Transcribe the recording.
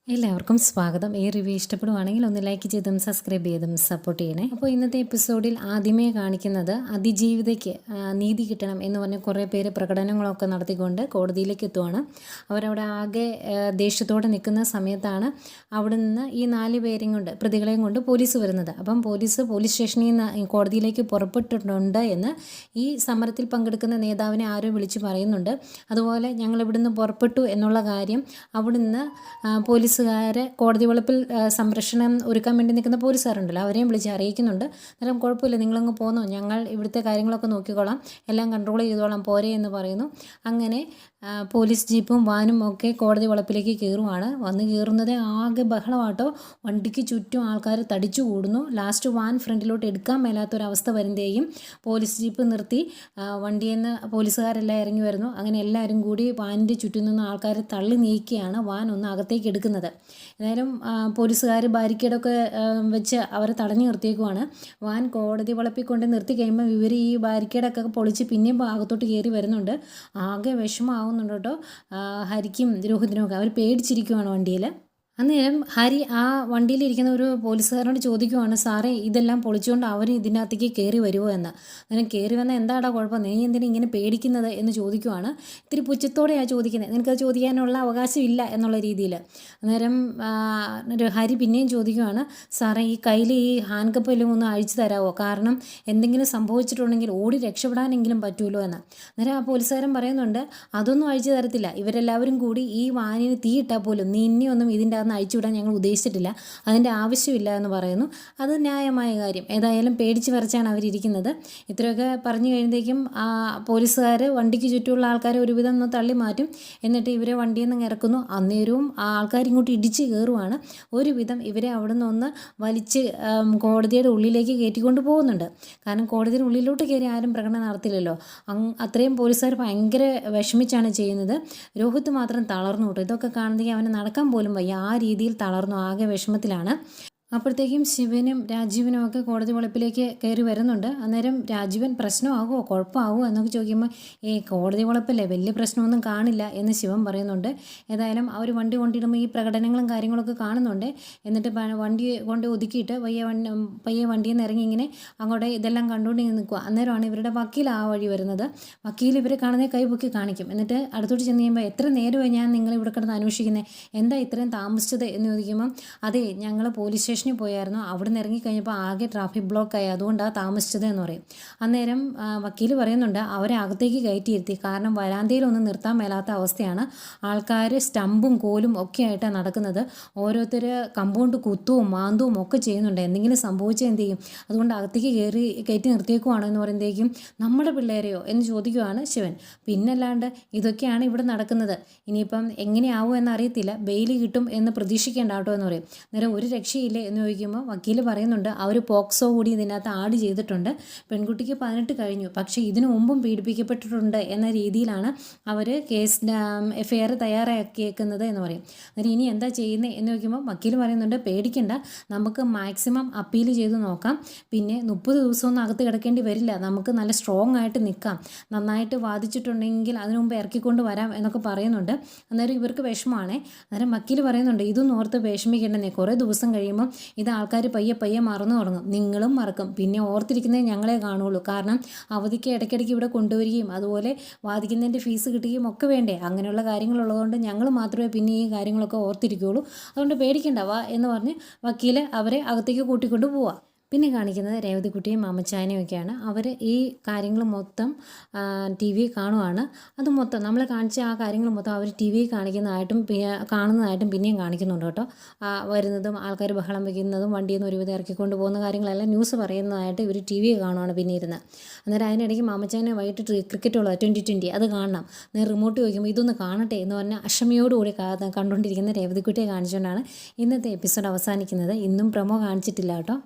എല്ലാവർക്കും സ്വാഗതം. ഈ റിവ്യൂ ഇഷ്ടപ്പെടുവാണെങ്കിൽ ഒന്ന് ലൈക്ക് ചെയ്തും സബ്സ്ക്രൈബ് ചെയ്തും സപ്പോർട്ട് ചെയ്യണേ. അപ്പോൾ ഇന്നത്തെ എപ്പിസോഡിൽ ആദ്യമേ കാണിക്കുന്നത് അതിജീവിതയ്ക്ക് നീതി കിട്ടണം എന്ന് പറഞ്ഞ് കുറേ പേര് പ്രകടനങ്ങളൊക്കെ നടത്തിക്കൊണ്ട് കോടതിയിലേക്ക് എത്തുവാണ്. അവരവിടെ ആകെ ദേഷ്യത്തോടെ നിൽക്കുന്ന സമയത്താണ് അവിടെ നിന്ന് ഈ 4 പേരെയും കൊണ്ട് പ്രതികളെയും കൊണ്ട് പോലീസ് വരുന്നത്. അപ്പം പോലീസ് സ്റ്റേഷനിൽ നിന്ന് കോടതിയിലേക്ക് പുറപ്പെട്ടിട്ടുണ്ട് എന്ന് ഈ സമരത്തിൽ പങ്കെടുക്കുന്ന നേതാവിനെ ആരോ വിളിച്ച് പറയുന്നുണ്ട്. അതുപോലെ ഞങ്ങൾ ഇവിടുന്ന് പുറപ്പെട്ടു എന്നുള്ള കാര്യം അവിടുന്ന് പോലീസുകാരെ കോടതി വളപ്പിൽ സംരക്ഷണം ഒരുക്കാൻ വേണ്ടി നിൽക്കുന്ന പോലീസുകാരുണ്ടല്ലോ, അവരെയും വിളിച്ച് അറിയിക്കുന്നുണ്ട്. അന്നേരം കുഴപ്പമില്ല, നിങ്ങളങ്ങ് പോന്നോ, ഞങ്ങൾ ഇവിടുത്തെ കാര്യങ്ങളൊക്കെ നോക്കിക്കോളാം, എല്ലാം കൺട്രോൾ ചെയ്തോളാം, പോരെ എന്ന് പറയുന്നു. അങ്ങനെ പോലീസ് ജീപ്പും വാനും ഒക്കെ കോടതി വളപ്പിലേക്ക് കയറുവാണ്. വന്ന് കയറുന്നത് ആകെ ബഹളമാട്ടോ. വണ്ടിക്ക് ചുറ്റും ആൾക്കാർ തടിച്ചു കൂടുന്നു. ലാസ്റ്റ് വാൻ ഫ്രണ്ടിലോട്ട് എടുക്കാൻ മേലാത്തൊരവസ്ഥ വരുന്നതേയും പോലീസ് ജീപ്പ് നിർത്തി വണ്ടിയിൽ നിന്ന് പോലീസുകാരെല്ലാം ഇറങ്ങി വരുന്നു. അങ്ങനെ എല്ലാവരും കൂടി വാനിൻ്റെ ചുറ്റും നിന്ന് ആൾക്കാരെ തള്ളി നീക്കിയാണ് വാൻ ഒന്ന് അകത്തേക്ക് എടുക്കുന്നത്. ഏതായാലും പോലീസുകാർ ബാരിക്കേഡൊക്കെ വെച്ച് അവരെ തടഞ്ഞു നിർത്തിയേക്കുവാണ്. വാൻ കോടതി വളപ്പിൽ കൊണ്ട് നിർത്തി കഴിയുമ്പോൾ ഇവർ ഈ ബാരിക്കേഡൊക്കെ പൊളിച്ച് പിന്നെയും അകത്തോട്ട് കയറി വരുന്നുണ്ട്. ആകെ വിഷമമാവുന്നുണ്ട് കേട്ടോ ഹരിക്കും രോഹിതിനും ഒക്കെ. അവർ പേടിച്ചിരിക്കുവാണ് വണ്ടിയിൽ. അന്നേരം ഹരി ആ വണ്ടിയിലിരിക്കുന്ന ഒരു പോലീസുകാരനോട് ചോദിക്കുവാണ്, സാറേ ഇതെല്ലാം പൊളിച്ചുകൊണ്ട് അവർ ഇതിനകത്തേക്ക് കയറി വരുമോ എന്ന്. അന്നേരം കയറി വന്നാൽ എന്താടാ കുഴപ്പം, നീ എന്തിനാ ഇങ്ങനെ പേടിക്കുന്നത് എന്ന് ചോദിക്കുവാണ്. ഇത്തിരി പുച്ഛത്തോടെയാണ് ചോദിക്കുന്നത്, നിനക്കത് ചോദിക്കാനുള്ള അവകാശമില്ല എന്നുള്ള രീതിയിൽ. അന്നേരം ഹരി പിന്നെയും ചോദിക്കുവാണ്, സാറേ ഈ കയ്യിൽ ഈ ഹാൻഡ് കപ്പ് എല്ലാം ഒന്ന് അഴിച്ചു തരാമോ, കാരണം എന്തെങ്കിലും സംഭവിച്ചിട്ടുണ്ടെങ്കിൽ ഓടി രക്ഷപ്പെടാനെങ്കിലും പറ്റുമല്ലോ എന്ന്. അന്നേരം ആ പോലീസുകാരൻ പറയുന്നുണ്ട്, അതൊന്നും അഴിച്ചു തരത്തില്ല, ഇവരെല്ലാവരും കൂടി ഈ വാനിന് തീയിട്ടാൽ പോലും നീ ഇനിയൊന്നും ഇതിൻ്റെ അഴിച്ചുവിടാൻ ഞങ്ങൾ ഉദ്ദേശിച്ചിട്ടില്ല, അതിൻ്റെ ആവശ്യമില്ല എന്ന് പറയുന്നു. അത് ന്യായമായ കാര്യം. ഏതായാലും പേടിച്ച് വരച്ചാണ് അവരിയ്ക്കുന്നത്. ഇത്രയൊക്കെ പറഞ്ഞു കഴിയുമ്പോഴേക്കും പോലീസുകാർ വണ്ടിക്ക് ചുറ്റുമുള്ള ആൾക്കാരെ ഒരുവിധം ഒന്ന് തള്ളി മാറ്റും. എന്നിട്ട് ഇവരെ വണ്ടിയിൽ നിന്ന് ഇറക്കുന്നു. അന്നേരവും ആൾക്കാർ ഇങ്ങോട്ട് ഇടിച്ച് കയറുവാണ്. ഒരുവിധം ഇവരെ അവിടെ നിന്ന് ഒന്ന് വലിച്ച് കോടതിയുടെ ഉള്ളിലേക്ക് കയറ്റിക്കൊണ്ട് പോകുന്നുണ്ട്. കാരണം കോടതിയുടെ ഉള്ളിലോട്ട് കയറി ആരും പ്രകടനം നടത്തില്ലല്ലോ. അത്രയും പോലീസുകാർ ഭയങ്കര വിഷമിച്ചാണ് ചെയ്യുന്നത്. രോഹിത് മാത്രം തളർന്നു കേട്ടോ. ഇതൊക്കെ കാണുന്നെങ്കിൽ അവന് നടക്കാൻ പോലും വയ്യ, ആ രീതിയിൽ തളർന്നു, ആകെ വിഷമത്തിലാണ്. അപ്പോഴത്തേക്കും ശിവനും രാജീവനും ഒക്കെ കോടതി വളപ്പിലേക്ക് കയറി വരുന്നുണ്ട്. അന്നേരം രാജീവൻ പ്രശ്നമാകുമോ കുഴപ്പമാകുമോ എന്നൊക്കെ ചോദിക്കുമ്പോൾ കോടതി വളപ്പല്ലേ, വലിയ പ്രശ്നമൊന്നും കാണില്ല എന്ന് ശിവൻ പറയുന്നുണ്ട്. ഏതായാലും അവർ വണ്ടി കൊണ്ടിടുമ്പോൾ ഈ പ്രകടനങ്ങളും കാര്യങ്ങളൊക്കെ കാണുന്നുണ്ട്. എന്നിട്ട് വണ്ടി കൊണ്ട് ഒതുക്കിയിട്ട് പയ്യെ വണ്ടിയിൽ നിന്ന് ഇറങ്ങി ഇങ്ങനെ അങ്ങോട്ട് ഇതെല്ലാം കണ്ടുകൊണ്ട് നിൽക്കുക. അന്നേരമാണ് ഇവരുടെ വക്കീൽ ആ വഴി വരുന്നത്. വക്കീൽ ഇവരെ കാണുന്നേ കൈപൊക്കി കാണിക്കും. എന്നിട്ട് അടുത്തോട്ട് ചെന്ന് കഴിയുമ്പോൾ, എത്ര നേരമായി ഞാൻ നിങ്ങൾ ഇവിടെ കിടന്ന് അന്വേഷിക്കുന്നത്, എന്താ ഇത്രയും താമസിച്ചത് എന്ന് ചോദിക്കുമ്പം, അതെ ഞങ്ങൾ പോലീസ് സ്റ്റേഷനിൽ പോയായിരുന്നു, അവിടെ നിന്ന് ഇറങ്ങിക്കഴിഞ്ഞപ്പോൾ ആകെ ട്രാഫിക് ബ്ലോക്കായി, അതുകൊണ്ടാണ് താമസിച്ചത് എന്ന് പറയും. അന്നേരം വക്കീൽ പറയുന്നുണ്ട്, അവരെ അകത്തേക്ക് കയറ്റിയിരുത്തി, കാരണം വരാന്തയിലൊന്നും നിർത്താൻ മേലാത്ത അവസ്ഥയാണ്. ആൾക്കാർ സ്റ്റമ്പും കോലും ഒക്കെ ആയിട്ടാണ് നടക്കുന്നത്. ഓരോരുത്തർ കമ്പൗണ്ട് കുത്തുവും മാന്തവും ഒക്കെ ചെയ്യുന്നുണ്ട്. എന്തെങ്കിലും സംഭവിച്ചാൽ എന്ത് ചെയ്യും, അതുകൊണ്ട് അകത്തേക്ക് കയറ്റി നിർത്തിയേക്കുവാണോ എന്ന് പറയുമ്പോഴേക്കും, നമ്മുടെ പിള്ളേരെയോ എന്ന് ചോദിക്കുവാണ് ശിവൻ. പിന്നല്ലാണ്ട് ഇതൊക്കെയാണ് ഇവിടെ നടക്കുന്നത്, ഇനിയിപ്പം എങ്ങനെയാവും എന്നറിയത്തില്ല, ബെയിൽ കിട്ടും എന്ന് പ്രതീക്ഷിക്കേണ്ട കേട്ടോ എന്ന് പറയും. അന്നേരം ഒരു രക്ഷയില്ലേ എന്ന് ചോദിക്കുമ്പോൾ വക്കീൽ പറയുന്നുണ്ട്, അവർ പോക്സോ കൂടി ഇതിനകത്ത് ആഡ് ചെയ്തിട്ടുണ്ട്. പെൺകുട്ടിക്ക് 18 കഴിഞ്ഞു, പക്ഷേ ഇതിനു മുമ്പും പീഡിപ്പിക്കപ്പെട്ടിട്ടുണ്ട് എന്ന രീതിയിലാണ് അവർ കേസ് FIR തയ്യാറാക്കിയേക്കുന്നത് എന്ന് പറയും. അന്നേരം ഇനി എന്താ ചെയ്യുന്നത് എന്ന് ചോദിക്കുമ്പോൾ വക്കീൽ പറയുന്നുണ്ട്, പേടിക്കണ്ട, നമുക്ക് മാക്സിമം അപ്പീൽ ചെയ്ത് നോക്കാം, പിന്നെ 30 ദിവസമൊന്നും അകത്ത് കിടക്കേണ്ടി വരില്ല, നമുക്ക് നല്ല സ്ട്രോങ് ആയിട്ട് നിൽക്കാം, നന്നായിട്ട് വാദിച്ചിട്ടുണ്ടെങ്കിൽ അതിനു മുമ്പ് ഇറക്കിക്കൊണ്ട് വരാം എന്നൊക്കെ പറയുന്നുണ്ട്. അന്നേരം ഇവർക്ക് വിഷമമാണേ. അന്നേരം വക്കീൽ പറയുന്നുണ്ട്, ഇതൊന്നും ഓർത്ത് വിഷമിക്കേണ്ടെന്നേ, കുറേ ദിവസം കഴിയുമ്പം ഇത് ആൾക്കാർ പയ്യെ മറന്നു തുടങ്ങും, നിങ്ങളും മറക്കും, പിന്നെ ഓർത്തിരിക്കുന്നത് ഞങ്ങളെ കാണുള്ളൂ, കാരണം അവധിക്ക് ഇടയ്ക്കിടയ്ക്ക് ഇവിടെ കൊണ്ടുവരികയും അതുപോലെ വാദിക്കുന്നതിൻ്റെ ഫീസ് കിട്ടുകയും ഒക്കെ വേണ്ടേ, അങ്ങനെയുള്ള കാര്യങ്ങളുള്ളതുകൊണ്ട് ഞങ്ങൾ മാത്രമേ പിന്നെ ഈ കാര്യങ്ങളൊക്കെ ഓർത്തിരിക്കുകയുള്ളൂ, അതുകൊണ്ട് പേടിക്കണ്ട വാ എന്ന് പറഞ്ഞ് വക്കീൽ അവരെ അകത്തേക്ക് കൂട്ടിക്കൊണ്ട് പോവുക. പിന്നെ കാണിക്കുന്നത് രേവതിക്കുട്ടിയും മാമച്ചായനെയും ഒക്കെയാണ്. അവർ ഈ കാര്യങ്ങൾ മൊത്തം TV കാണുവാണ്. അത് മൊത്തം നമ്മൾ കാണിച്ച ആ കാര്യങ്ങൾ മൊത്തം അവർ TV കാണിക്കുന്നതായിട്ടും കാണുന്നതായിട്ടും പിന്നെയും കാണിക്കുന്നുണ്ട് കേട്ടോ. വരുന്നതും ആൾക്കാർ ബഹളം വയ്ക്കുന്നതും വണ്ടിയിൽ നിന്ന് ഒരുവിധം ഇറക്കിക്കൊണ്ട് പോകുന്ന കാര്യങ്ങളെല്ലാം ന്യൂസ് പറയുന്നതായിട്ട് ഇവർ TV കാണുവാണ് പിന്നെ ഇരുന്ന്. അന്നേരം അതിനിടയ്ക്ക് മാമച്ചായനെ വൈകിട്ട് ക്രിക്കറ്റ് ഉള്ളത് 2020 അത് കാണണം, ഞാൻ റിമോട്ട് ചോദിക്കുമ്പോൾ ഇതൊന്ന് കാണട്ടെ എന്ന് പറഞ്ഞാൽ അക്ഷമയോടുകൂടി കണ്ടുകൊണ്ടിരിക്കുന്ന രേവതിക്കുട്ടിയെ കാണിച്ചുകൊണ്ടാണ് ഇന്നത്തെ എപ്പിസോഡ് അവസാനിക്കുന്നത്. ഇന്നും പ്രൊമോ കാണിച്ചിട്ടില്ല കേട്ടോ.